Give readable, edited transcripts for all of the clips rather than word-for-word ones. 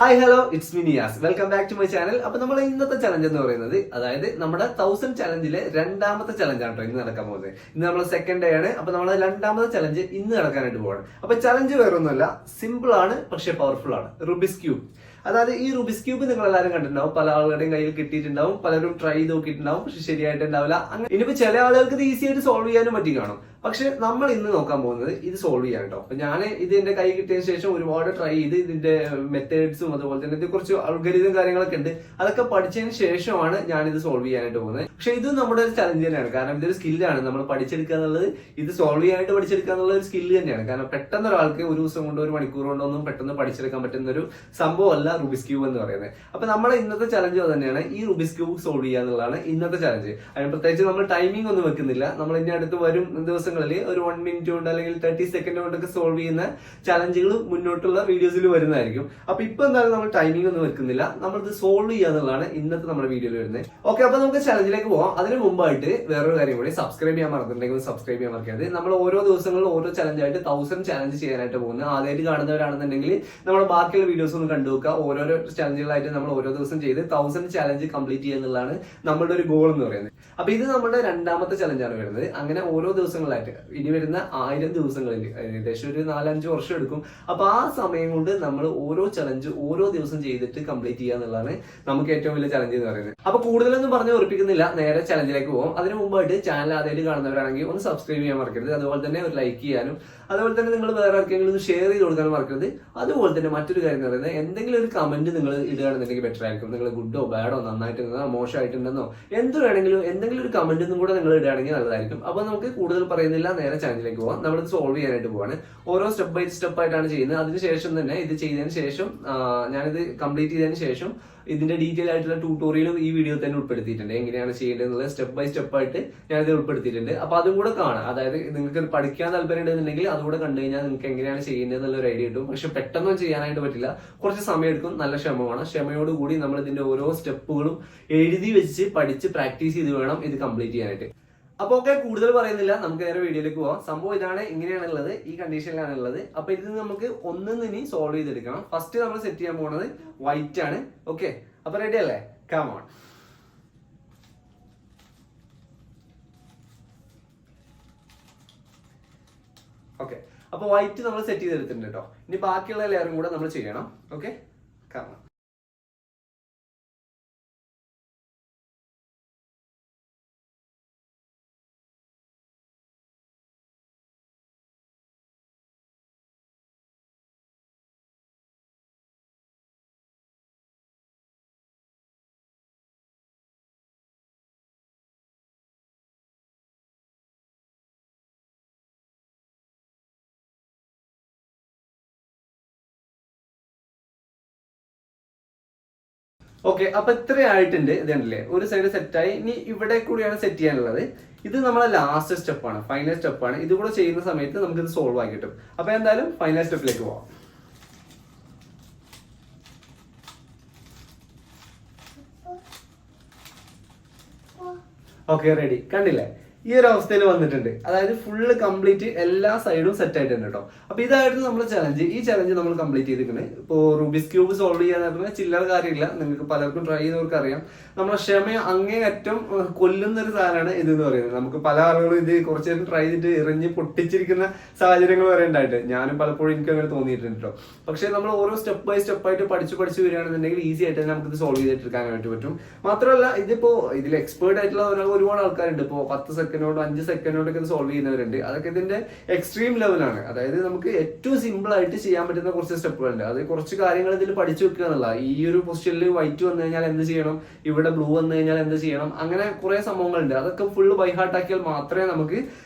Hi hello it's me Niyas welcome back to my channel. അപ്പൊ നമ്മൾ ഇന്നത്തെ ചലഞ്ച് എന്ന് പറയുന്നത് അതായത് നമ്മുടെ 1000 ചലഞ്ചിലെ രണ്ടാമത്തെ ചലഞ്ചാണ് കേട്ടോ ഇന്ന് നടക്കാൻ പോകുന്നത്. ഇന്ന് നമ്മൾ സെക്കൻഡ് ഡേ ആണ്. അപ്പൊ നമ്മൾ രണ്ടാമത്തെ ചലഞ്ച് ഇന്ന് നടക്കാനായിട്ട് പോവാണ്. അപ്പൊ ചലഞ്ച് വേറൊന്നുമല്ല, സിമ്പിൾ ആണ് പക്ഷെ പവർഫുൾ ആണ്. Rubik's cube. അതായത് ഈ റുബിക്സ് ക്യൂബ് നിങ്ങൾ എല്ലാവരും കണ്ടിട്ടുണ്ടാവും, പല ആളുകളുടെയും കയ്യിൽ കിട്ടിയിട്ടുണ്ടാവും, പലരും ട്രൈ ചെയ്ത് നോക്കിയിട്ടുണ്ടാവും, പക്ഷെ ശരിയായിട്ടുണ്ടാവില്ല. അങ്ങനെ ഇനിയിപ്പോ ചില ആളുകൾക്ക് ഇത് ഈസി ആയിട്ട് സോൾവ് ചെയ്യാനും പറ്റി കാണും. പക്ഷെ നമ്മൾ ഇന്ന് നോക്കാൻ പോകുന്നത് ഇത് സോൾവ് ചെയ്യാൻ കേട്ടോ. അപ്പൊ ഞാൻ ഇത് എന്റെ കൈ കിട്ടിയതിനു ശേഷം ഒരുപാട് ട്രൈ ചെയ്ത് ഇതിന്റെ മെത്തേഡ്സും അതുപോലെ തന്നെ ഇത് കുറച്ച് അൽഗോരിതം കാര്യങ്ങളൊക്കെ ഉണ്ട്, അതൊക്കെ പഠിച്ചതിന് ശേഷമാണ് ഞാൻ ഇത് സോൾവ് ചെയ്യാനായിട്ട് പോകുന്നത്. പക്ഷെ ഇത് നമ്മുടെ ഒരു ചലഞ്ച് തന്നെയാണ്, കാരണം ഇതൊരു സ്കില്ലാണ്. നമ്മൾ പഠിച്ചെടുക്കുക എന്നുള്ളത്, ഇത് സോൾവ് ചെയ്യാനായിട്ട് പഠിച്ചെടുക്കുക എന്നുള്ള ഒരു സ്കില്ല് തന്നെയാണ്. കാരണം പെട്ടെന്ന് ഒരാൾക്ക് ഒരു ദിവസം കൊണ്ടോ ഒരു മണിക്കൂർ കൊണ്ടോ ഒന്നും പെട്ടെന്ന് പഠിച്ചെടുക്കാൻ പറ്റുന്ന ഒരു സംഭവമല്ല റുബിക്സ് ക്യൂബ് എന്ന് പറയുന്നത്. അപ്പൊ നമ്മുടെ ഇന്നത്തെ ചലഞ്ച് തന്നെയാണ് ഈ റുബിക്സ് ക്യൂബ് സോൾവ് ചെയ്യുക എന്നുള്ളതാണ് ഇന്നത്തെ ചലഞ്ച്. അതിന് പ്രത്യേകിച്ച് നമ്മൾ ടൈമിംഗ് ഒന്നും വെക്കുന്നില്ല. നമ്മൾ ഇനി അടുത്ത് വരും ദിവസങ്ങളിൽ ഒരു 1 മിനിറ്റ് കൊണ്ട് അല്ലെങ്കിൽ 30 സെക്കൻഡ് കൊണ്ടൊക്കെ സോൾവ് ചെയ്യുന്ന ചലഞ്ചുകൾ മുന്നോട്ടുള്ള വീഡിയോസിൽ വരുന്നതായിരിക്കും. അപ്പൊ ഇപ്പൊ എന്തായാലും നമ്മൾ ടൈമിംഗ് ഒന്നും വെക്കുന്നില്ല, നമ്മളിത് സോൾവ് ചെയ്യുക എന്നുള്ളതാണ് ഇന്നത്തെ നമ്മുടെ വീഡിയോയിൽ വരുന്നത്. ഓക്കെ, അപ്പൊ നമുക്ക് ചലഞ്ചിലേക്ക് പോവാം. അതിന് മുമ്പായിട്ട് വേറൊരു കാര്യം കൂടി, സബ്സ്ക്രൈബ് ചെയ്യാൻ മറന്നിട്ടുണ്ടെങ്കിൽ സബ്സ്ക്രൈബ് ചെയ്യാൻ മറക്കരുത്. നമ്മൾ ഓരോ ദിവസങ്ങളിലും ഓരോ ചലഞ്ചായിട്ട് 1000 ചലഞ്ച് ചെയ്യാനായിട്ട് പോകുന്നത്. ആദ്യമായിട്ട് കാണുന്നവരാണെന്നുണ്ടെങ്കിൽ നമ്മൾ ബാക്കിയുള്ള വീഡിയോസ് ഒന്ന് കണ്ടുവെക്കുക. ഓരോരോ ചലഞ്ചുകളായിട്ട് നമ്മൾ ഓരോ ദിവസം ചെയ്ത് 1000 ചലഞ്ച് കംപ്ലീറ്റ് ചെയ്യുക എന്നുള്ളതാണ് നമ്മുടെ ഒരു ഗോൾ എന്ന് പറയുന്നത്. അപ്പൊ ഇത് നമ്മുടെ രണ്ടാമത്തെ ചലഞ്ചാണ് വരുന്നത്. അങ്ങനെ ഓരോ ദിവസങ്ങളായിട്ട് ഇനി വരുന്ന 1000 ദിവസങ്ങളിൽ ഏകദേശം ഒരു 4-5 വർഷം എടുക്കും. അപ്പൊ ആ സമയം കൊണ്ട് നമ്മൾ ഓരോ ചലഞ്ച് ഓരോ ദിവസം ചെയ്തിട്ട് കംപ്ലീറ്റ് ചെയ്യുക എന്നുള്ളതാണ് നമുക്ക് ഏറ്റവും വലിയ ചലഞ്ച് എന്ന് പറയുന്നത്. അപ്പൊ കൂടുതലൊന്നും പറഞ്ഞ് ഉറപ്പിക്കുന്നില്ല, നേരെ ചലഞ്ചിലേക്ക് പോകാം. അതിന് മുമ്പായിട്ട് ചാനൽ ആദ്യമായിട്ട് കാണുന്നവരാണെങ്കിൽ ഒന്ന് സബ്സ്ക്രൈബ് ചെയ്യാൻ മറക്കരുത്. അതുപോലെ തന്നെ ഒരു ലൈക്ക് ചെയ്യാനും, അതുപോലെ തന്നെ നിങ്ങൾ വേറെ ആർക്കെങ്കിലും ഒന്ന് ഷെയർ ചെയ്ത് കൊടുക്കാനും മറക്കരുത്. അതുപോലെ തന്നെ മറ്റൊരു കാര്യം എന്ന് പറയുന്നത്, എന്തെങ്കിലും ഒരു കമന്റ് നിങ്ങൾ ഇടുകയാണെന്നുണ്ടെങ്കിൽ ബെറ്റർ ആയിരിക്കും. നിങ്ങൾ ഗുഡോ ബാഡോ നന്നായിട്ടുണ്ടെന്നോ മോശമായിട്ടുണ്ടെന്നോ എന്ത് വേണമെങ്കിലും എന്തെങ്കിലും ഒരു കമന്റും കൂടെ നിങ്ങൾ ഇടുകയാണെങ്കിൽ നല്ലതായിരിക്കും. അപ്പൊ നമുക്ക് കൂടുതൽ പറയുന്നില്ല, നേരെ ചാനലിലേക്ക് പോകാം. നമ്മളിത് സോൾവ് ചെയ്യാനായിട്ട് പോവാണ്. ഓരോ സ്റ്റെപ്പ് ബൈ സ്റ്റെപ്പ് ആയിട്ടാണ് ചെയ്യുന്നത്. അതിനുശേഷം തന്നെ ഇത് ചെയ്തതിന് ശേഷം ഞാനിത് കംപ്ലീറ്റ് ചെയ്തതിന് ശേഷം ഇതിന്റെ ഡീറ്റെയിൽ ആയിട്ടുള്ള ട്യൂട്ടോറിയലും ഈ വീഡിയോ തന്നെ ഉൾപ്പെടുത്തിയിട്ടുണ്ട്. എങ്ങനെയാണ് ചെയ്യേണ്ടത് എന്നുള്ളത് സ്റ്റെപ്പ് ബൈ സ്റ്റെപ്പ് ആയിട്ട് ഞാനിത് ഉൾപ്പെടുത്തിയിട്ടുണ്ട്. അപ്പൊ അതും കൂടെ കാണാം. അതായത് നിങ്ങൾക്ക് പഠിക്കാൻ താല്പര്യം ഉണ്ടെന്നുണ്ടെങ്കിൽ അതുകൂടെ കണ്ടു കഴിഞ്ഞാൽ നിങ്ങൾക്ക് എങ്ങനെയാണ് ചെയ്യുന്നത് എന്നുള്ള ഒരു ഐഡിയ കിട്ടും. പക്ഷെ പെട്ടെന്ന് ചെയ്യാനായിട്ട് പറ്റില്ല, കുറച്ച് സമയം എടുക്കും. നല്ല ക്ഷമമാണ്. ക്ഷമയോടുകൂടി നമ്മൾ ഇതിന്റെ ഓരോ സ്റ്റെപ്പുകളും എഴുതി വെച്ച് പഠിച്ച് പ്രാക്ടീസ് ചെയ്ത് വേണം ഇത് കംപ്ലീറ്റ് ചെയ്യാനായിട്ട്. അപ്പൊ ഒക്കെ കൂടുതൽ പറയുന്നില്ല, നമുക്ക് നേരെ വീഡിയോയിലേക്ക് പോവാം. സംഭവം ഇതാണ്, ഇങ്ങനെയാണുള്ളത്, ഈ കണ്ടീഷനിലാണുള്ളത്. അപ്പൊ ഇത് നമുക്ക് ഒന്നിനി സോൾവ് ചെയ്തെടുക്കണം. ഫസ്റ്റ് നമ്മൾ സെറ്റ് ചെയ്യാൻ പോകുന്നത് വൈറ്റ് ആണ്. ഓക്കെ, അപ്പൊ റെഡി അല്ലേ? Come on. ഓക്കെ, അപ്പൊ വൈറ്റ് നമ്മൾ സെറ്റ് ചെയ്തെടുത്തിട്ടുണ്ട് കേട്ടോ. ഇനി ബാക്കിയുള്ള ലെയറും കൂടെ നമ്മൾ ചെയ്യണം. Okay, come on. ഓക്കെ, അപ്പൊ ഇത്രയായിട്ടുണ്ട്. ഇതല്ലേ ഒരു സൈഡ് സെറ്റായി. ഇനി ഇവിടെ കൂടിയാണ് സെറ്റ് ചെയ്യാനുള്ളത്. ഇത് നമ്മളെ ലാസ്റ്റ് സ്റ്റെപ്പാണ്, ഫൈനൽ സ്റ്റെപ്പാണ്. ഇത് കൂടെ ചെയ്യുന്ന സമയത്ത് നമുക്ക് ഇത് സോൾവ് ആയി കിട്ടും. അപ്പൊ എന്തായാലും ഫൈനൽ സ്റ്റെപ്പിലേക്ക് പോവാം. Okay, ready. കണ്ടില്ലേ, ഈ ഒരു അവസ്ഥയിൽ വന്നിട്ടുണ്ട്. അതായത് ഫുള്ള് കംപ്ലീറ്റ് എല്ലാ സൈഡും സെറ്റ് ആയിട്ടുണ്ട് കേട്ടോ. അപ്പൊ ഇതായിരുന്നു നമ്മുടെ ചലഞ്ച്. ഈ ചലഞ്ച് നമ്മൾ കംപ്ലീറ്റ് ചെയ്തിരിക്കുന്നത്. ഇപ്പോ റുബിക്സ് ക്യൂബ് സോൾവ് ചെയ്യാന്ന് പറഞ്ഞാൽ ചില്ലറ കാര്യമില്ല. നിങ്ങൾക്ക് പലർക്കും ട്രൈ ചെയ്തവർക്ക് അറിയാം, നമ്മളെ ക്ഷമ അങ്ങേയറ്റം കൊല്ലുന്ന ഒരു സാധനമാണ് ഇത് എന്ന് പറയുന്നത്. നമുക്ക് പല ആളുകളും ഇത് കുറച്ചു നേരം ട്രൈ ചെയ്തിട്ട് എറിഞ്ഞ് പൊട്ടിച്ചിരിക്കുന്ന സാഹചര്യങ്ങൾ വരെ ഉണ്ടായിട്ട് ഞാനും പലപ്പോഴും എനിക്ക് അങ്ങനെ തോന്നിയിട്ടുണ്ട് കേട്ടോ. പക്ഷെ നമ്മൾ ഓരോ സ്റ്റെപ്പ് ബൈ സ്റ്റെപ്പ് ആയിട്ട് പഠിച്ചു വരികയാണെന്നുണ്ടെങ്കിൽ ഈസി ആയിട്ട് നമുക്ക് ഇത് സോൾവ് ചെയ്തിട്ടെടുക്കാനായിട്ട് പറ്റും. മാത്രമല്ല ഇതിപ്പോ ഇതിൽ എക്സ്പേർട്ട് ആയിട്ടുള്ള ഒരുപാട് ആൾക്കാരുണ്ട്. ഇപ്പോൾ 10 സെക്കൻഡോട് 5 സെക്കൻഡോടൊക്കെ ഇത് സോൾവ് ചെയ്യുന്നവരുണ്ട്. അതൊക്കെ ഇതിന്റെ എക്സ്ട്രീം ലെവലാണ്. അതായത് നമുക്ക് ഏറ്റവും സിമ്പിൾ ആയിട്ട് ചെയ്യാൻ പറ്റുന്ന കുറച്ച് സ്റ്റെപ്പുകളുണ്ട്. അത് കുറച്ച് കാര്യങ്ങൾ ഇതിൽ പഠിച്ചു വെക്കുക എന്നുള്ള. ഈ ഒരു പൊസിഷനിൽ വൈറ്റ് വന്നു കഴിഞ്ഞാൽ എന്ത് ചെയ്യണം, ഇവിടെ ബ്ലൂ വന്നു കഴിഞ്ഞാൽ എന്ത് ചെയ്യണം, അങ്ങനെ കുറെ സംഭവങ്ങളുണ്ട്. അതൊക്കെ ഫുള്ള് ബൈ ഹാർട്ട് ആക്കിയാൽ മാത്രമേ നമുക്ക്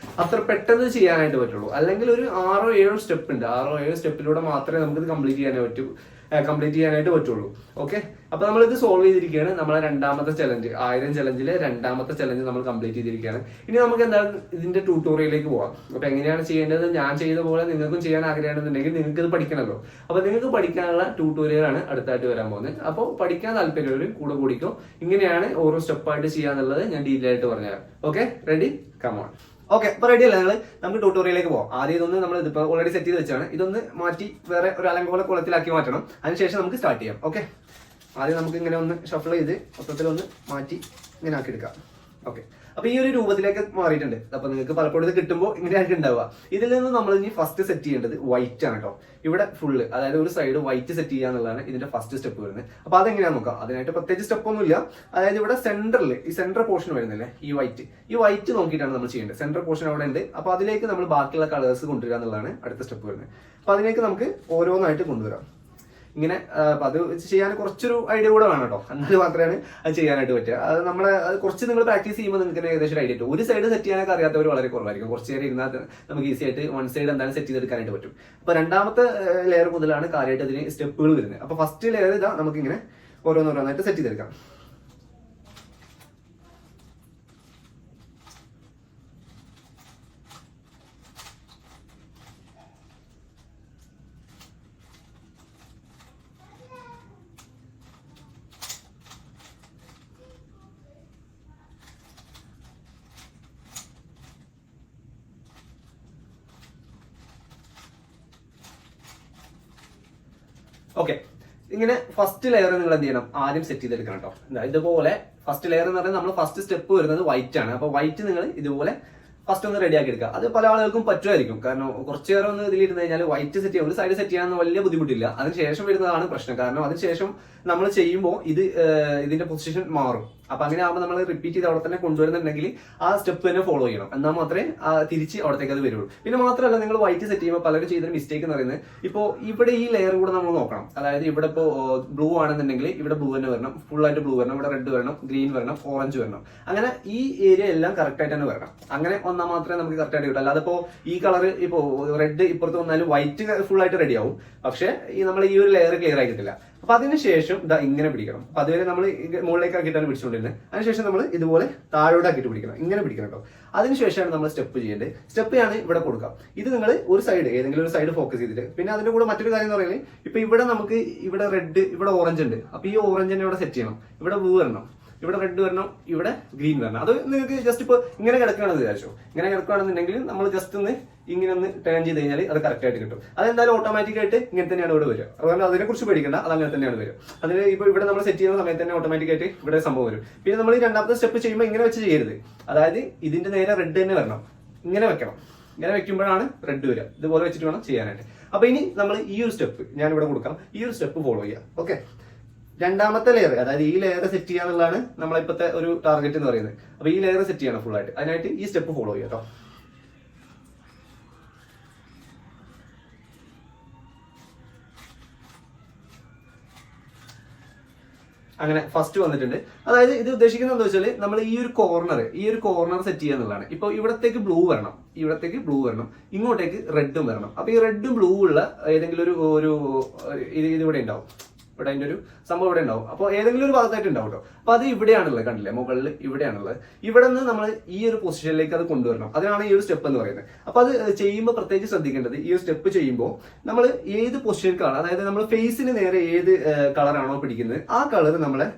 അത്ര പെട്ടെന്ന് ചെയ്യാനായിട്ട് പറ്റുള്ളൂ. അല്ലെങ്കിൽ ഒരു 6-7 സ്റ്റെപ്പ് ഉണ്ട്. 6-7 സ്റ്റെപ്പിലൂടെ മാത്രമേ നമുക്ക് ഇത് കംപ്ലീറ്റ് ചെയ്യാനായിട്ട് പറ്റുള്ളൂ. ഓക്കെ, അപ്പൊ നമ്മൾ ഇത് സോൾവ് ചെയ്തിരിക്കുകയാണ്. നമ്മളെ രണ്ടാമത്തെ ചലഞ്ച്, 1000 ചലഞ്ചിലെ രണ്ടാമത്തെ ചലഞ്ച് നമ്മൾ കംപ്ലീറ്റ് ചെയ്തിരിക്കുകയാണ്. ഇനി നമുക്ക് എന്താണ് ഇതിന്റെ ട്യൂട്ടോറിയലിലേക്ക് പോവാം. അപ്പൊ എങ്ങനെയാണ് ചെയ്യേണ്ടത്, ഞാൻ ചെയ്ത പോലെ നിങ്ങൾക്കും ചെയ്യാൻ ആഗ്രഹമാണെന്നുണ്ടെങ്കിൽ നിങ്ങൾക്ക് ഇത് പഠിക്കണമല്ലോ. അപ്പൊ നിങ്ങൾക്ക് പഠിക്കാനുള്ള ട്യൂട്ടോറിയലാണ് അടുത്തായിട്ട് വരാൻ പോകുന്നത്. അപ്പോൾ പഠിക്കാൻ താല്പര്യമുള്ളവർ കൂടെ കൂടിക്കോ. ഇങ്ങനെയാണ് ഓരോ സ്റ്റെപ്പായിട്ട് ചെയ്യാന്നുള്ളത് ഞാൻ ഡീറ്റെയിൽ ആയിട്ട് പറഞ്ഞുതരാം. Okay, ready? Come on. Okay, അപ്പൊ റെഡി അല്ല ഞങ്ങൾ നമുക്ക് ട്യൂട്ടോറിയലിലേക്ക് പോകാം. ആദ്യം ഇതൊന്ന് നമ്മൾ ഇതിപ്പോൾ ഓൾറെഡി സെറ്റ് ചെയ്ത് വെച്ചാണ്, ഇതൊന്ന് മാറ്റി വേറെ ഒരു അലങ്കോല കുളത്തിലാക്കി മാറ്റണം. അതിനുശേഷം നമുക്ക് സ്റ്റാർട്ട് ചെയ്യാം. ഓക്കെ, ആദ്യം നമുക്ക് ഇങ്ങനെ ഒന്ന് ഷഫിൾ ചെയ്ത് മൊത്തത്തിലൊന്ന് മാറ്റി ഇങ്ങനെ ആക്കി എടുക്കാം. ഓക്കെ, അപ്പൊ ഈ ഒരു രൂപത്തിലേക്ക് മാറിയിട്ടുണ്ട്. അപ്പൊ നിങ്ങൾക്ക് പലപ്പോഴും ഇത് കിട്ടുമ്പോൾ ഇങ്ങനെയായിരിക്കും ഉണ്ടാവുക. ഇതിൽ നിന്ന് നമ്മൾ ഇനി ഫസ്റ്റ് സെറ്റ് ചെയ്യേണ്ടത് വൈറ്റ് ആണ് കേട്ടോ. ഇവിടെ ഫുള്ള്, അതായത് ഒരു സൈഡ് വൈറ്റ് സെറ്റ് ചെയ്യുക എന്നുള്ളതാണ് ഇതിന്റെ ഫസ്റ്റ് സ്റ്റെപ്പ് വരുന്നത്. അപ്പൊ അതെങ്ങനെയാണെന്ന് നോക്കാം. അതിനായിട്ട് പ്രത്യേകിച്ച് സ്റ്റെപ്പ് ഒന്നുമില്ല. അതായത് ഇവിടെ സെന്ററിൽ ഈ സെന്റർ പോർഷൻ വരുന്നില്ലേ, ഈ വൈറ്റ് നോക്കിയിട്ടാണ് നമ്മൾ ചെയ്യേണ്ടത്. സെന്റർ പോർഷൻ അവിടെ ഉണ്ട്. അപ്പൊ അതിലേക്ക് നമ്മൾ ബാക്കിയുള്ള കളേഴ്സ് കൊണ്ടുവരിക എന്നുള്ളതാണ് അടുത്ത സ്റ്റെപ്പ് വരുന്നത്. അപ്പൊ അതിലേക്ക് നമുക്ക് ഓരോന്നായിട്ട് കൊണ്ടുവരാം. ഇങ്ങനെ അത് ചെയ്യാൻ കുറച്ചൊരു ഐഡിയ കൂടെ വേണം കേട്ടോ, എന്നാൽ മാത്രമേ അത് ചെയ്യാനായിട്ട് പറ്റുക. അത് അത് കുറച്ച് നിങ്ങൾ പ്രാക്ടീസ് ചെയ്യുമ്പോൾ നിങ്ങൾക്ക് ഏകദേശം ഐഡിയ കിട്ടും. ഒരു സൈഡ് സെറ്റ് ചെയ്യാനൊക്കെ അറിയാത്തവർ വളരെ കുറവായിരിക്കും. കുറച്ച് നേരം ഇരുന്നാൽ നമുക്ക് ഈസി ആയിട്ട് വൺ സൈഡ് എന്തായാലും സെറ്റ് ചെയ്തെടുക്കാനായിട്ട് പറ്റും. അപ്പൊ രണ്ടാമത്തെ ലെയർ മുതലാണ് കാര്യമായിട്ട് അതിന് സ്റ്റെപ്പുകൾ വരുന്നത്. അപ്പൊ ഫസ്റ്റ് ലെയർ ഇതാ നമുക്ക് ഇങ്ങനെ ഓരോന്നോരോന്നായിട്ട് സെറ്റ് ചെയ്തെടുക്കാം. ഓക്കെ, ഇങ്ങനെ ഫസ്റ്റ് ലെയർ നിങ്ങൾ എന്ത് ചെയ്യണം, ആദ്യം സെറ്റ് ചെയ്തെടുക്കണം കേട്ടോ. ഇതുപോലെ ഫസ്റ്റ് ലെയർ എന്ന് പറഞ്ഞാൽ നമ്മൾ ഫസ്റ്റ് സ്റ്റെപ്പ് വരുന്നത് വൈറ്റ് ആണ്. അപ്പൊ വൈറ്റ് നിങ്ങൾ ഇതുപോലെ ഫസ്റ്റ് ഒന്ന് റെഡിയാക്കി എടുക്കുക. അത് പല ആളുകൾക്കും പറ്റുമായിരിക്കും. കാരണം കുറച്ച് നേരം ഒന്ന് ഇതിലിരുന്ന് കഴിഞ്ഞാൽ വൈറ്റ് സെറ്റ് ചെയ്യാൻ ഒരു സൈഡ് സെറ്റ് ചെയ്യാൻ വലിയ ബുദ്ധിമുട്ടില്ല. അതിനുശേഷം വരുന്നതാണ് പ്രശ്നം. കാരണം അതിനുശേഷം നമ്മൾ ചെയ്യുമ്പോൾ ഇതിന്റെ പൊസിഷൻ മാറും. അപ്പൊ അങ്ങനെ ആകുമ്പോൾ നമ്മൾ റിപ്പീറ്റ് ചെയ്ത് അവിടെ തന്നെ കൊണ്ടുവരുന്നുണ്ടെങ്കിൽ ആ സ്റ്റെപ്പ് തന്നെ ഫോളോ ചെയ്യണം. എന്നാൽ മാത്രമേ തിരിച്ച് അവിടത്തേക്ക് അത് വരുള്ളൂ. പിന്നെ മാത്രമല്ല, നിങ്ങൾ വൈറ്റ് സെറ്റ് ചെയ്യുമ്പോൾ പലരും ചെയ്തൊരു മിസ്റ്റേക്ക് എന്ന് പറയുന്നത്, ഇപ്പോൾ ഇവിടെ ഈ ലെയർ കൂടെ നമ്മൾ നോക്കണം. അതായത് ഇവിടെ ഇപ്പോൾ ബ്ലൂ ആണെന്നുണ്ടെങ്കിൽ ഇവിടെ ബ്ലൂ തന്നെ വരണം, ഫുൾ ആയിട്ട് ബ്ലൂ വരണം, ഇവിടെ റെഡ് വരണം, ഗ്രീൻ വരണം, ഓറഞ്ച് വരണം. അങ്ങനെ ഈ ഏരിയ എല്ലാം കറക്റ്റ് ആയിട്ട് തന്നെ വരണം. അങ്ങനെ വന്നാൽ മാത്രമേ നമുക്ക് കറക്റ്റ് ആയിട്ട് കിട്ടും. അല്ലാതെ ഇപ്പോൾ ഈ കളർ ഇപ്പോൾ റെഡ് ഇപ്പുറത്ത് വന്നാലും വൈറ്റ് ഫുൾ ആയിട്ട് റെഡി ആവും. പക്ഷേ നമ്മൾ ഈ ഒരു ലെയർ ക്ലിയർ ആയി കിട്ടില്ല. അപ്പൊ അതിനുശേഷം ഇതാ ഇങ്ങനെ പിടിക്കണം. അപ്പൊ അതുവരെ നമ്മൾ മുകളിലേക്ക് ആക്കിയിട്ടാണ് പിടിച്ചുകൊണ്ടിരുന്നത്. അതിനുശേഷം നമ്മൾ ഇതുപോലെ താഴോട്ടാക്കിയിട്ട് പിടിക്കണം, ഇങ്ങനെ പിടിക്കണം കേട്ടോ. അതിനുശേഷമാണ് നമ്മൾ സ്റ്റെപ്പ് ചെയ്യേണ്ടത്. സ്റ്റെപ്പ് ആണ് ഇവിടെ കൊടുക്കാം. ഇത് നിങ്ങൾ ഒരു സൈഡ്, ഏതെങ്കിലും ഒരു സൈഡ് ഫോക്കസ് ചെയ്തിട്ട്, പിന്നെ അതിന്റെ കൂടെ മറ്റൊരു കാര്യം എന്ന് പറയുന്നത്, ഇപ്പൊ ഇവിടെ നമുക്ക് ഇവിടെ റെഡ്, ഇവിടെ ഓറഞ്ച് ഉണ്ട്. അപ്പൊ ഈ ഓറഞ്ചിനെ ഇവിടെ സെറ്റ് ചെയ്യണം. ഇവിടെ ബ്ലൂ വരണം, ഇവിടെ റെഡ് വരണം, ഇവിടെ ഗ്രീൻ വരണം. അത് നിങ്ങൾക്ക് ജസ്റ്റ് ഇപ്പൊ ഇങ്ങനെ കിടക്കുകയാണെന്ന് വിചാരിച്ചോ. ഇങ്ങനെ കിടക്കുകയാണെന്നുണ്ടെങ്കിൽ നമ്മൾ ജസ്റ്റ് ഒന്ന് ഇങ്ങനെ ഒന്ന് ടേൺ ചെയ്ത് കഴിഞ്ഞാൽ അത് കറക്റ്റ് ആയിട്ട് കിട്ടും. അതെന്തായാലും ഓട്ടോമാറ്റിക് ആയിട്ട് ഇങ്ങനെ തന്നെയാണ് ഇവിടെ വരിക. അതുകൊണ്ട് അതിനെ കുറിച്ച് പേടിക്കേണ്ട, അത് അങ്ങനെ തന്നെയാണ് വരും. അതിന് ഇപ്പൊ ഇവിടെ നമ്മൾ സെറ്റ് ചെയ്യുന്ന സമയത്ത് തന്നെ ഓട്ടോമാറ്റിക് ആയിട്ട് ഇവിടെ സംഭവം വരും. പിന്നെ നമ്മൾ ഈ രണ്ടാമത്തെ സ്റ്റെപ്പ് ചെയ്യുമ്പോൾ ഇങ്ങനെ വെച്ച് ചെയ്യരുത്. അതായത് ഇതിന്റെ നേരെ റെഡ് തന്നെ വരണം, ഇങ്ങനെ വെക്കണം. ഇങ്ങനെ വെക്കുമ്പോഴാണ് റെഡ് വരിക. ഇതുപോലെ വെച്ചിട്ട് വേണം ചെയ്യാനായിട്ട്. അപ്പൊ ഇനി നമ്മൾ ഈ ഒരു സ്റ്റെപ്പ് ഞാൻ ഇവിടെ കൊടുക്കാം, ഈ ഒരു സ്റ്റെപ്പ് ഫോളോ ചെയ്യാം. ഓക്കെ, രണ്ടാമത്തെ ലെയർ, അതായത് ഈ ലെയർ സെറ്റ് ചെയ്യാന്നുള്ളതാണ് നമ്മളിപ്പോഴത്തെ ഒരു ടാർഗറ്റ് എന്ന് പറയുന്നത്. അപ്പൊ ഈ ലെയർ സെറ്റ് ചെയ്യണം ഫുൾ ആയിട്ട്. അതിനായിട്ട് ഈ സ്റ്റെപ്പ് ഫോളോ ചെയ്യാം കേട്ടോ. അങ്ങനെ ഫസ്റ്റ് വന്നിട്ടുണ്ട്. അതായത് ഇത് ഉദ്ദേശിക്കുന്നത് എന്താ വെച്ചാൽ, നമ്മൾ ഈ ഒരു കോർണർ സെറ്റ് ചെയ്യുക എന്നുള്ളതാണ്. ഇപ്പൊ ഇവിടത്തേക്ക് ബ്ലൂ വരണം, ഇങ്ങോട്ടേക്ക് റെഡും വരണം. അപ്പൊ ഈ റെഡും ബ്ലൂ ഉള്ള ഏതെങ്കിലും ഒരു ഇതിവിടെ ഉണ്ടാവും. ഇവിടെ അതിന്റെ ഒരു സംഭവം ഇവിടെ ഉണ്ടാവും. അപ്പോൾ ഏതെങ്കിലും ഒരു ഭാഗത്തായിട്ട് ഉണ്ടാവും കേട്ടോ. അപ്പൊ അത് ഇവിടെയാണുള്ളത്, കണ്ടില്ലേ, മുകളിൽ ഇവിടെയാണുള്ളത്. ഇവിടെ നിന്ന് നമ്മൾ ഈ ഒരു പൊസിഷനിലേക്ക് അത് കൊണ്ടുവരണം. അതിനാണ് ഈ ഒരു സ്റ്റെപ്പ് എന്ന് പറയുന്നത്. അപ്പൊ അത് ചെയ്യുമ്പോൾ പ്രത്യേകിച്ച് ശ്രദ്ധിക്കേണ്ടത്, ഈ ഒരു സ്റ്റെപ്പ് ചെയ്യുമ്പോൾ നമ്മൾ ഏത് പൊസിഷനിലേക്കാണ്, അതായത് നമ്മൾ ഫേസിന് നേരെ ഏത് കളറാണോ പിടിക്കുന്നത്, ആ കളർ നമ്മളെ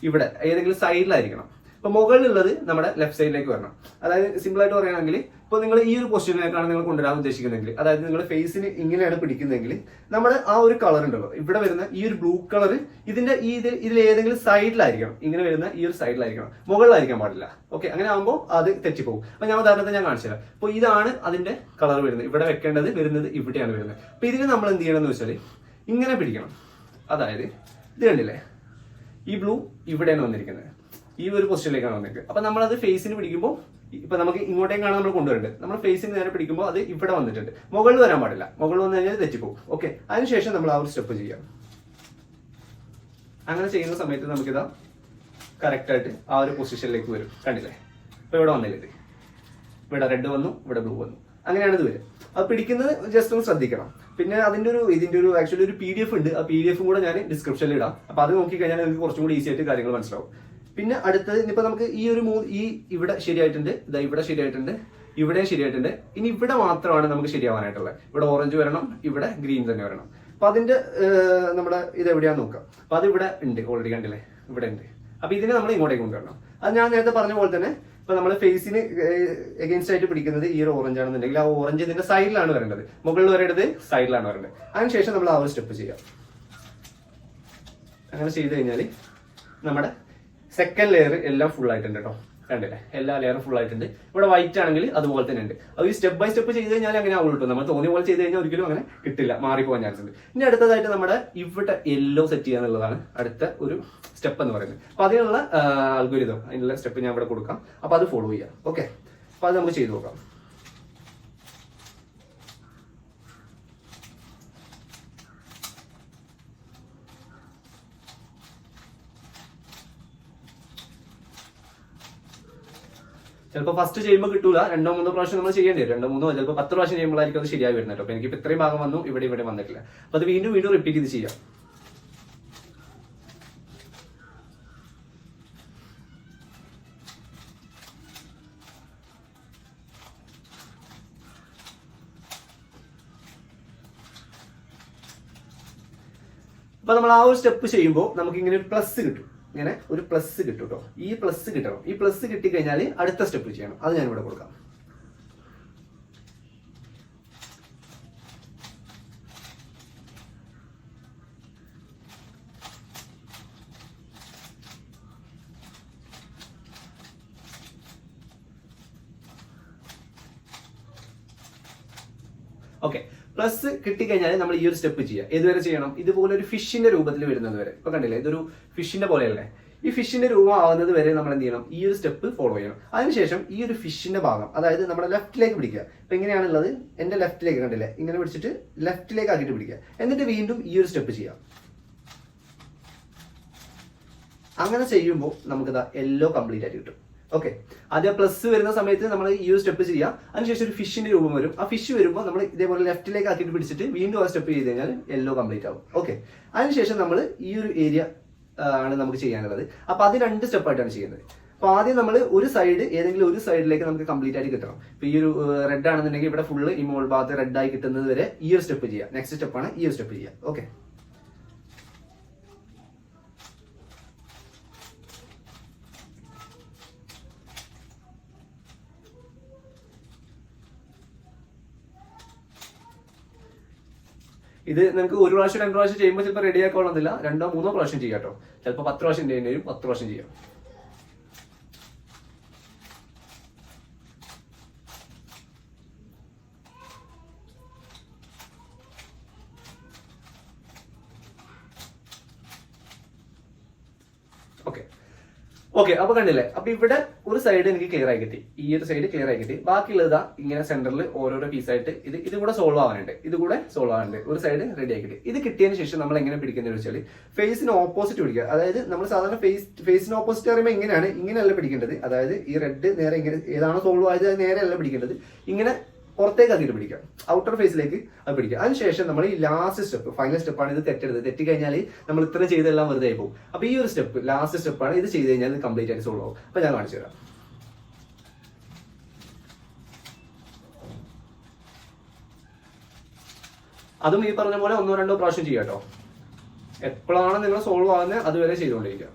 ഇവിടെ ഏതെങ്കിലും സൈഡിലായിരിക്കണം. ഇപ്പൊ മുകളിലുള്ളത് നമ്മുടെ ലെഫ്റ്റ് സൈഡിലേക്ക് വരണം. അതായത് സിമ്പിൾ ആയിട്ട് പറയുകയാണെങ്കിൽ, ഇപ്പൊ നിങ്ങൾ ഈ ഒരു പൊസിഷനിലേക്കാണ് നിങ്ങൾ കൊണ്ടുവരാൻ ഉദ്ദേശിക്കുന്നതെങ്കിൽ, അതായത് നിങ്ങൾ ഫേസിന് ഇങ്ങനെയാണ് പിടിക്കുന്നതെങ്കിൽ, നമ്മുടെ ആ ഒരു കളർ ഉണ്ടല്ലോ, ഇവിടെ വരുന്ന ഈ ഒരു ബ്ലൂ കളർ ഇതിന്റെ ഇതിൽ ഏതെങ്കിലും സൈഡിലായിരിക്കണം. ഇങ്ങനെ വരുന്ന ഈ ഒരു സൈഡിലായിരിക്കണം, മുകളിലായിരിക്കാൻ പാടില്ല. ഓക്കെ, അങ്ങനെ ആകുമ്പോൾ അത് തെറ്റിപ്പോകും. അപ്പൊ ഞാൻ ഉദാഹരണത്തിന് ഞാൻ കാണിച്ചു തരാം. അപ്പൊ ഇതാണ് അതിന്റെ കളർ വരുന്നത്. ഇവിടെ വെക്കേണ്ടത് വരുന്നത് ഇവിടെയാണ് വരുന്നത്. അപ്പൊ ഇതിന് നമ്മൾ എന്ത് ചെയ്യണം എന്ന് വെച്ചാൽ, ഇങ്ങനെ പിടിക്കണം. അതായത് ഇത് കണ്ടില്ലേ, ഈ ബ്ലൂ ഇവിടെയാണ് വന്നിരിക്കുന്നത്, ഈ ഒരു പൊസിഷനിലേക്കാണ് വന്നിരിക്കുന്നത്. അപ്പൊ നമ്മളത് ഫേസിന് പിടിക്കുമ്പോൾ, ഇപ്പൊ നമുക്ക് ഇങ്ങോട്ടേക്കാണ് നമ്മൾ കൊണ്ടുവരേണ്ടത്. നമ്മൾ ഫേസിന് നേരെ പിടിക്കുമ്പോൾ അത് ഇവിടെ വന്നിട്ടുണ്ട്. മുകളിൽ വരാൻ പാടില്ല. മുകളിൽ വന്നു കഴിഞ്ഞാൽ തെറ്റിപ്പോകും. ഓക്കെ, അതിനുശേഷം നമ്മൾ ആ ഒരു സ്റ്റെപ്പ് ചെയ്യാം. അങ്ങനെ ചെയ്യുന്ന സമയത്ത് നമുക്കിതാ കറക്റ്റ് ആയിട്ട് ആ ഒരു പൊസിഷനിലേക്ക് വരും. കണ്ടില്ലേ, ഇപ്പൊ ഇവിടെ വന്നില്ലേ, ഇവിടെ റെഡ് വന്നു, ഇവിടെ ബ്ലൂ വന്നു. അങ്ങനെയാണ് ഇത് വരിക. അത് പിടിക്കുന്നത് ജസ്റ്റ് ഒന്ന് ശ്രദ്ധിക്കണം. പിന്നെ ഇതിന്റെ ഒരു ആക്ച്വലി ഒരു PDF ഉണ്ട്. ആ PDF കൂടെ ഞാൻ ഡിസ്ക്രിപ്ഷനിൽ ഇടാം. അപ്പൊ അത് നോക്കിക്കഴിഞ്ഞാൽ നിങ്ങൾക്ക് കുറച്ചും കൂടി ഈസി ആയിട്ട് കാര്യങ്ങൾ മനസ്സിലാവും. പിന്നെ അടുത്തത് ഇനിയിപ്പോ നമുക്ക് ഈ ഒരു ഇവിടെ ശരിയായിട്ടുണ്ട്, ഇതാ ഇവിടെ ശരിയായിട്ടുണ്ട്, ഇവിടെ ശരിയായിട്ടുണ്ട്. ഇനി ഇവിടെ മാത്രമാണ് നമുക്ക് ശരിയാവാനായിട്ടുള്ളത്. ഇവിടെ ഓറഞ്ച് വരണം, ഇവിടെ ഗ്രീൻ തന്നെ വരണം. അപ്പൊ അതിന്റെ നമ്മുടെ ഇത് എവിടെയാന്ന് നോക്കാം. അപ്പൊ അത് ഇവിടെ ഉണ്ട്, ഓൾറെഡി കണ്ടില്ലേ, ഇവിടെ ഉണ്ട്. അപ്പൊ ഇതിനെ നമ്മൾ ഇങ്ങോട്ടേക്ക് കൊണ്ടുവരണം. അത് ഞാൻ നേരത്തെ പറഞ്ഞ പോലെ തന്നെ ഇപ്പൊ നമ്മൾ ഫേസിന് എഗെയിൻസ്റ്റ് ആയിട്ട് പിടിക്കുന്നത് ഈ ഒരു ഓറഞ്ച് ആണെന്നുണ്ടെങ്കിൽ ആ ഓറഞ്ച് ഇതിന്റെ സൈഡിലാണ് വരേണ്ടത്, മുകളിൽ വരേണ്ടത് സൈഡിലാണ് വരേണ്ടത്. അതിനുശേഷം നമ്മൾ ആ ഒരു സ്റ്റെപ്പ് ചെയ്യാം. അങ്ങനെ ചെയ്ത് കഴിഞ്ഞാൽ നമ്മുടെ സെക്കൻഡ് ലെയർ എല്ലാം ഫുൾ ആയിട്ടുണ്ട് കേട്ടോ. കണ്ടില്ലേ, എല്ലാ ലെയറും ഫുൾ ആയിട്ടുണ്ട്. ഇവിടെ വൈറ്റ് ആണെങ്കിൽ അതുപോലെ തന്നെ ഉണ്ട്. അത് ഈ സ്റ്റെപ്പ് ബൈ സ്റ്റെപ്പ് ചെയ്ത് കഴിഞ്ഞാൽ അങ്ങനെ ആവുള്ളൂ കേട്ടോ. നമ്മൾ തോന്നിയ പോലെ ചെയ്ത് കഴിഞ്ഞാൽ ഒരിക്കലും അങ്ങനെ കിട്ടില്ല, മാറിപ്പോകാൻ ചാൻസ് ഉണ്ട്. ഇനി അടുത്തതായിട്ട് നമ്മുടെ ഇവിടെ യെല്ലോ സെറ്റ് ചെയ്യുക എന്നുള്ളതാണ് അടുത്ത ഒരു സ്റ്റെപ്പ് എന്ന് പറയുന്നത്. അപ്പൊ അതിനുള്ള അൽഗോരിതം, അതിനുള്ള സ്റ്റെപ്പ് ഞാൻ ഇവിടെ കൊടുക്കാം. അപ്പൊ അത് ഫോളോ ചെയ്യാം. ഓക്കെ, അപ്പൊ അത് നമുക്ക് ചെയ്ത് നോക്കാം. ചിലപ്പോൾ ഫസ്റ്റ് ചെയ്യുമ്പോൾ കിട്ടൂല, 2-3 പ്രാവശ്യം നമ്മൾ ചെയ്യേണ്ടി വരും. 2-3 ചിലപ്പോൾ 10 പ്രാവശ്യം ചെയ്യുമ്പോഴായിരിക്കും അത് ശരിയായി വരുന്നത്. അപ്പൊ എനിക്ക് ഇത്രയും ഭാഗം വന്നു, ഇവിടെ വന്നിട്ടില്ല. അപ്പൊ അത് വീണ്ടും റിപ്പീറ്റ് ചെയ്ത് ചെയ്യാം. അപ്പൊ നമ്മൾ ആ ഒരു സ്റ്റെപ്പ് ചെയ്യുമ്പോൾ നമുക്ക് ഇങ്ങനെ ഒരു പ്ലസ് കിട്ടും. ഇങ്ങനെ ഒരു പ്ലസ് കിട്ടും കേട്ടോ. ഈ പ്ലസ് കിട്ടണം. ഈ പ്ലസ് കിട്ടിക്കഴിഞ്ഞാൽ അടുത്ത സ്റ്റെപ്പ് ചെയ്യണം. അത് ഞാൻ ഇവിടെ കൊടുക്കാം. ഓക്കെ, പ്ലസ് കിട്ടിക്കഴിഞ്ഞാൽ നമ്മൾ ഈ ഒരു സ്റ്റെപ്പ് ചെയ്യുക. ഏതുവരെ ചെയ്യണം? ഇതുപോലെ ഒരു ഫിഷിന്റെ രൂപത്തിൽ വരുന്നത് വരെ. ഇപ്പൊ കണ്ടില്ലേ, ഇതൊരു ഫിഷിന്റെ പോലെയല്ലേ? ഈ ഫിഷിന്റെ രൂപം ആവുന്നത് വരെ നമ്മൾ എന്ത് ചെയ്യണം? ഈ ഒരു സ്റ്റെപ്പ് ഫോളോ ചെയ്യണം. അതിനുശേഷം ഈ ഒരു ഫിഷിന്റെ ഭാഗം, അതായത് നമ്മുടെ ലെഫ്റ്റിലേക്ക് പിടിക്കുക. ഇപ്പൊ എങ്ങനെയാണുള്ളത്? എന്റെ ലെഫ്റ്റിലേക്ക് കണ്ടില്ലേ, ഇങ്ങനെ പിടിച്ചിട്ട് ലെഫ്റ്റിലേക്ക് ആക്കിയിട്ട് പിടിക്കുക. എന്നിട്ട് വീണ്ടും ഈ ഒരു സ്റ്റെപ്പ് ചെയ്യാം. അങ്ങനെ ചെയ്യുമ്പോൾ നമുക്ക് യെല്ലോ കംപ്ലീറ്റ് ആയിട്ട് കിട്ടും. ഓക്കെ, ആദ്യം പ്ലസ് വരുന്ന സമയത്ത് നമ്മൾ ഈ ഒരു സ്റ്റെപ്പ് ചെയ്യാം. അതിനുശേഷം ഒരു ഫിഷിന്റെ രൂപം വരും. ആ ഫിഷ് വരുമ്പോൾ നമ്മൾ ഇതേപോലെ ലെഫ്റ്റിലേക്ക് ആക്കിയിട്ട് പിടിച്ചിട്ട് വീണ്ടും ആ സ്റ്റെപ്പ് ചെയ്ത് കഴിഞ്ഞാൽ യെല്ലോ കംപ്ലീറ്റ് ആവും. ഓക്കെ, അതിനുശേഷം നമ്മൾ ഈ ഒരു ഏരിയ ആണ് നമുക്ക് ചെയ്യാനുള്ളത്. അപ്പൊ അത് 2 സ്റ്റെപ്പായിട്ടാണ് ചെയ്യുന്നത്. അപ്പൊ ആദ്യം നമ്മൾ ഒരു സൈഡ്, ഏതെങ്കിലും ഒരു സൈഡിലേക്ക് നമുക്ക് കംപ്ലീറ്റ് ആയിട്ട് കിട്ടണം. ഇപ്പൊ ഈ ഒരു റെഡ് ആണെന്നുണ്ടെങ്കിൽ ഇവിടെ ഫുള്ള് ഈ മോൾ ഭാഗത്ത് റെഡ് ആയി കിട്ടുന്നത് വരെ ഈ ഒരു സ്റ്റെപ്പ് ചെയ്യാം. നെക്സ്റ്റ് സ്റ്റെപ്പാണ് ഈ ഒരു സ്റ്റെപ്പ് ചെയ്യാം. ഓക്കെ, ഇത് നിങ്ങൾക്ക് 1 പ്രാവശ്യം 2 പ്രാവശ്യം ചെയ്യുമ്പോൾ ചിലപ്പോൾ റെഡി ആക്കണമെന്നില്ല. 2-3 പ്രാവശ്യം ചെയ്യാം കേട്ടോ. ചിലപ്പോൾ 10 പ്രാവശ്യം ചെയ്യേണ്ടി വരും, 10 പ്രാവശ്യം ചെയ്യാം. ഓക്കെ, അപ്പൊ കണ്ടില്ലേ? അപ്പൊ ഇവിടെ ഒരു സൈഡ് എനിക്ക് ക്ലിയർ ആയി കിട്ടി, ഈ ഒരു സൈഡ് ക്ലിയർ ആയി കിട്ടി. ബാക്കിയുള്ളതാ ഇങ്ങനെ സെന്ററിൽ ഓരോരോ പീസായിട്ട് ഇത് കൂടെ സോൾവ് ആവാനുണ്ട്, ഇത് കൂടെ സോൾവ് ആവാനുണ്ട്. ഒരു സൈഡ് റെഡി ആയി കിട്ടി. ഇത് കിട്ടിയതിന് ശേഷം നമ്മൾ എങ്ങനെ പിടിക്കുന്നത് വെച്ചാൽ ഫേസിന് ഓപ്പോസിറ്റ് പിടിക്കുക. അതായത് നമ്മൾ സാധാരണ ഫേസിന് ഓപ്പോസിറ്റ് പറയുമ്പോൾ ഇങ്ങനെയല്ല പിടിക്കേണ്ടത്. അതായത് ഈ റെഡ് നേരെ ഇങ്ങനെ ഏതാണോ സോൾവ് ആയത് നേരെ അല്ല പിടിക്കേണ്ടത്, ഇങ്ങനെ പുറത്തേക്ക് ആക്കിയിട്ട് പിടിക്കുക, ഔട്ടർ ഫേസിലേക്ക് അത് പിടിക്കുക. അതിനുശേഷം നമ്മൾ ഈ ലാസ്റ്റ് സ്റ്റെപ്പ്, ഫൈനൽ സ്റ്റെപ്പാണ്. ഇത് തെറ്റിക്കഴിഞ്ഞാൽ നമ്മൾ ഇത്ര ചെയ്തെല്ലാം വെറുതെ ആയി പോകും. അപ്പൊ ഈ ഒരു സ്റ്റെപ്പ് ലാസ്റ്റ് സ്റ്റെപ്പാണ്. ഇത് ചെയ്ത് കഴിഞ്ഞാൽ ഇത് കംപ്ലീറ്റ് ആയിട്ട് സോൾവ് ആവും. അപ്പൊ ഞാൻ കാണിച്ചു തരാം. അതും ഈ പറഞ്ഞ പോലെ 1-2 പ്രാവശ്യം ചെയ്യാം കേട്ടോ. എപ്പോഴാണ് നിങ്ങൾ സോൾവ് ആകുന്നത് അതുവരെ ചെയ്തുകൊണ്ടിരിക്കുക.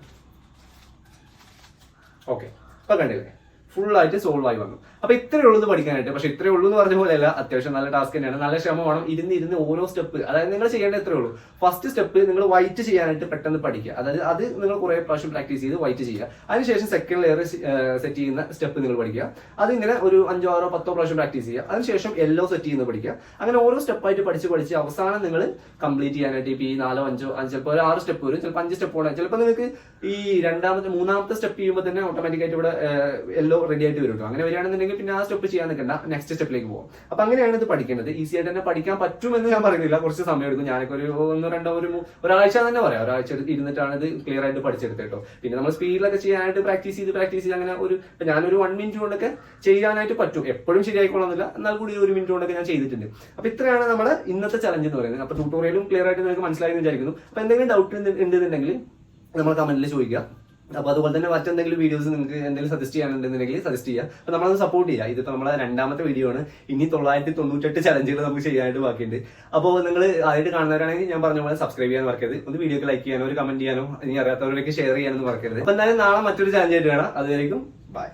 ഓക്കെ, അപ്പൊ കണ്ടില്ലേ, ഫുൾ ആയിട്ട് സോൾവ് ആയി വന്നു. അപ്പൊ ഇത്രയേ ഉള്ളൂ പഠിക്കാനായിട്ട്. പക്ഷെ ഇത്രയേ ഉള്ളൂ എന്ന് പറഞ്ഞ പോലെയല്ല, അത്യാവശ്യം നല്ല ടാസ്ക് തന്നെയാണ്. നല്ല ശ്രമം വേണം. ഇരുന്ന് ഓരോ സ്റ്റെപ്പ്, അതായത് നിങ്ങൾ ചെയ്യേണ്ടത് ഇത്രയേ ഉള്ളൂ. ഫസ്റ്റ് സ്റ്റെപ്പ് നിങ്ങൾ വൈറ്റ് ചെയ്യാനായിട്ട് പെട്ടെന്ന് പഠിക്കുക. അതായത് അത് നിങ്ങൾ കുറെ പ്രാവശ്യം പ്രാക്ടീസ് ചെയ്ത് വൈറ്റ് ചെയ്യുക. അതിനുശേഷം സെക്കൻഡ് ലെയർ സെറ്റ് ചെയ്യുന്ന സ്റ്റെപ്പ് നിങ്ങൾ പഠിക്കുക. അതിങ്ങനെ ഒരു 5-6-10 പ്രാവശ്യം പ്രാക്ടീസ് ചെയ്യുക. അതിനുശേഷം യെല്ലോ സെറ്റ് ചെയ്യുന്നത് പഠിക്കുക. അങ്ങനെ ഓരോ സ്റ്റെപ്പായിട്ട് പഠിച്ച് അവസാനം നിങ്ങൾ കംപ്ലീറ്റ് ചെയ്യാനായിട്ട് ഇപ്പൊ ഈ 4-5 ചിലപ്പോൾ ഒരു 6 സ്റ്റെപ്പ് വരും, ചിലപ്പോൾ 5 സ്റ്റെപ്പ് പോകണം. ചിലപ്പോൾ നിങ്ങൾക്ക് ഈ 2-3 സ്റ്റെപ്പ് ചെയ്യുമ്പോൾ തന്നെ ഓട്ടോമാറ്റിക്കായിട്ട് ഇവിടെ യെല്ലോ റെഡി ആയിട്ട് വരും. അങ്ങനെ വരികയാണെന്നുണ്ടെങ്കിൽ പിന്നെ ആ സ്റ്റെപ്പ് ചെയ്യാൻ നിൽക്കണ്ട, നെക്സ്റ്റ് സ്റ്റെപ്പിലേക്ക് പോകും. അപ്പൊ അങ്ങനെയാണ് ഇത് പഠിക്കേണ്ടത്. ഈസി ആയിട്ട് തന്നെ പഠിക്കാൻ പറ്റുമെന്ന് ഞാൻ പറയുന്നില്ല, കുറച്ച് സമയം എടുക്കും. ഞാനൊക്കെ ഒരു 1-2 ഒരാഴ്ച തന്നെ പറയാം. ഒരാഴ്ച ഇരുന്നിട്ടാണ് ഇത് ക്ലിയർ ആയിട്ട് പഠിച്ചെടുത്തത് കേട്ടോ. പിന്നെ നമ്മൾ സ്പീഡിലൊക്കെ ചെയ്യാനായിട്ട് പ്രാക്ടീസ് ചെയ്ത് അങ്ങനെ ഞാനൊരു 1 മിനിറ്റ് കൊണ്ടൊക്കെ ചെയ്യാനായിട്ട് പറ്റും. എപ്പോഴും ശരിയായിക്കോളന്നില്ല, എന്നാൽ കൂടി 1 മിനിറ്റ് കൊണ്ടൊക്കെ ഞാൻ ചെയ്തിട്ടുണ്ട്. അപ്പൊ ഇത്രയാണ് നമ്മുടെ ഇന്നത്തെ ചലഞ്ച് എന്ന് പറയുന്നത്. അപ്പൊ ട്യൂട്ടോറിയലും ക്ലിയർ ആയിട്ട് നിങ്ങൾക്ക് മനസ്സിലായെന്ന് വിചാരിക്കുന്നു. അപ്പൊ എന്തെങ്കിലും ഡൗട്ട് ഉണ്ടെന്നുണ്ടെങ്കിൽ നമ്മൾ കമന്റിൽ ചോദിക്കുക. അപ്പൊ അതുപോലെ തന്നെ മറ്റെന്തെങ്കിലും വീഡിയോസ് നിങ്ങൾക്ക് എന്തെങ്കിലും സജസ്റ്റ് ചെയ്യാനുണ്ടെന്നുണ്ടെങ്കിൽ സജസ്റ്റ് ചെയ്യുക. അപ്പൊ നമ്മളത് സപ്പോർട്ട് ചെയ്യുക. ഇതിപ്പോ നമ്മളെ 2ാമത്തെ വീഡിയോ ആണ്. ഇനി 998 ചലഞ്ചുകൾ നമുക്ക് ചെയ്യാനായിട്ട് ബാക്കിയുണ്ട്. അപ്പോൾ നിങ്ങൾ ആദ്യമായിട്ട് കാണുന്നവരാണെങ്കിൽ ഞാൻ പറഞ്ഞ പോലെ സബ്സ്ക്രൈബ് ചെയ്യാൻ മറക്കരുത്. ഒന്ന് വീഡിയോക്ക് ലൈക്ക് ചെയ്യാനോ ഒരു കമന്റ് ചെയ്യാനോ ഇനി അറിയാത്തവരിലേക്ക് ഷെയർ ചെയ്യാനൊന്നും മറക്കരുത്. അപ്പൊ എന്തായാലും നാളെ മറ്റൊരു ചലഞ്ച് ആയിട്ട് കാണാം. അതുവരെയും ബൈ.